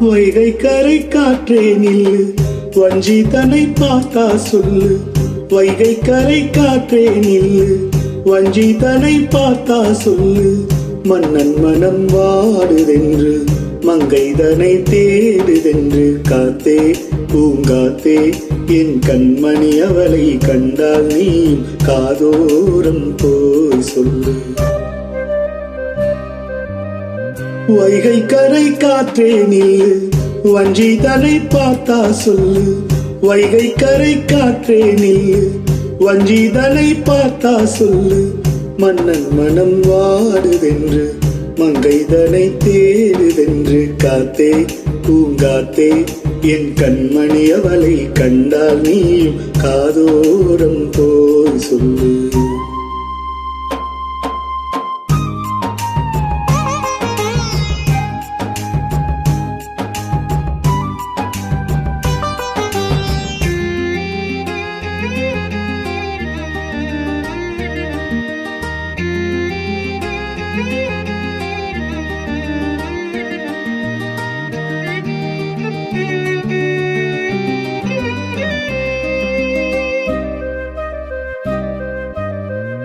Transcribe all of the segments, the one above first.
வைகை கரை காற்றே நில்லு, வஞ்சி தன்னை பார்த்தா சொல்லு. வைகை கரை காற்றே நில்லு, வஞ்சி தன்னை பார்த்தா சொல்லு. மன்னன் மனம் வாடுதென்று, மங்கை தனை தேடுதென்று. காத்தே பூங்காத்தே என் கண்மணி, அவளை கண்டால் நீ காதோரம் போய் சொல்லு. வைகை கரை காற்றே நில்லு, வஞ்சி தன்னை பார்த்தா சொல்லு. வைகை கரை காற்றே நில்லு, வஞ்சி தன்னை பார்த்தா சொல்லு. மன்னன் மனம் வாடுதென்று, மங்கை தனை தேடுதென்று. காத்தே பூங்காத்தே என் கண்மணி, அவளை கண்டால் நீயும் காதோரம் போய் சொல்லு.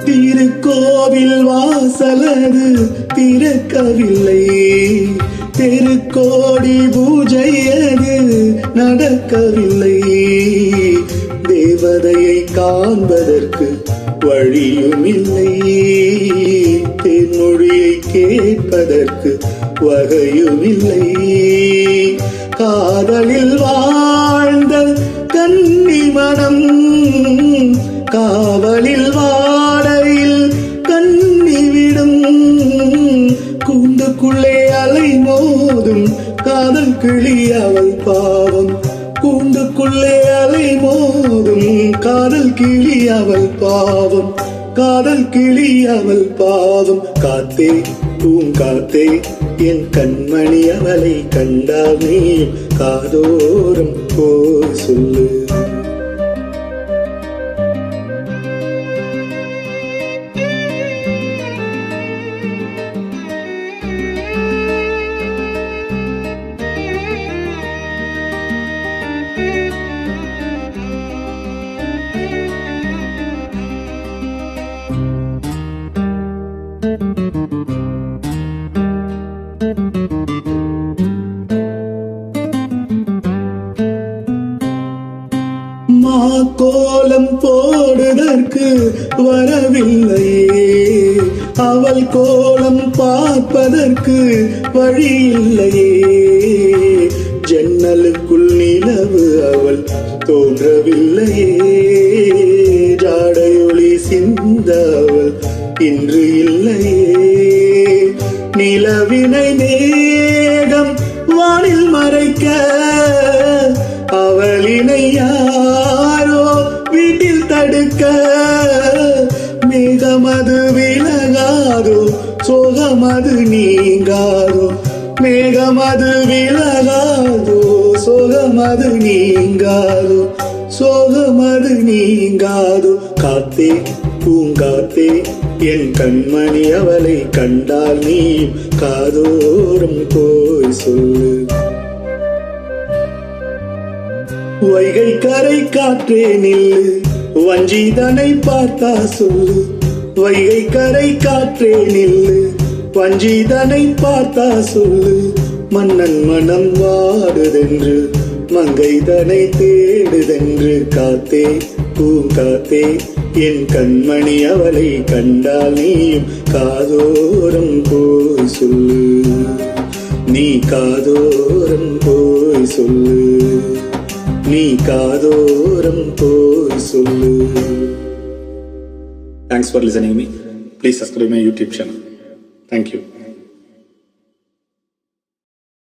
திருக்கோவில் வாசலது திறக்கவில்லை, தெருக்கோடி பூஜை அது நடக்கவில்லை. தேவதையை காண்பதற்கு வழியும் இல்லை, தென்மொழியை கேட்பதற்கு வகையும் இல்லை. காதலில் வாழ்ந்த கன்னி மனம், காவலில் வாடையில் கண்ணி விடும். கூண்டுக்குள்ளே அலை மோதும் காதல் கிளி அவள் பாவம். கூண்டுக்குள்ளே அலை மோதும் காதல் கிளி அவள் பாவம். காதல் கிளி அவள் பாவம். காத்தே பூங்காத்தே என் கண்மணி, அவளை கண்டால் நீ காதோரம் போய் சொல்லு. கோலம் போடுதற்கு வரவில்லையே, அவள் கோலம் பார்ப்பதற்கு வழி இல்லையே. ஜன்னலுக்குள் நிலவு அவள் தோன்றவில்லையே, ஜாடையொளி சிந்த அவள் இன்று இல்லையே. நிலவினை மேகம் வானில் மறைக்க, அவளினை யாரோ வீட்டில் தடுக்க. மேகமது விலகாதோ, சோகமது நீங்காதோ. மேகமது விலகாதோ, சோகமது நீங்காதோ. சோகமது நீங்காதோ. காத்தே பூங்காத்தே என் கண்மணி, அவளை கண்டால் நீ காதோரம் போய் சொல்லு. வைகை கரை காற்றே நில்லு, வஞ்சி தன்னை பார்த்தா சொல்லு. வைகை கரை காற்றே நில்லு, வஞ்சி தன்னை பார்த்தா சொல்லு. மன்னன் மனம் வாடுதென்று, மங்கை தனை தேடுதென்று. காத்தே பூங்காத்தே என் கண்மணி, அவளை கண்டால் நீயும் காதோரம் போய் சொல்லு. நீ காதோரம் போய் சொல்லு, நீ காதோரம் போய் சொல்லு. Thanks for listening me. Please subscribe my YouTube channel. Thank you.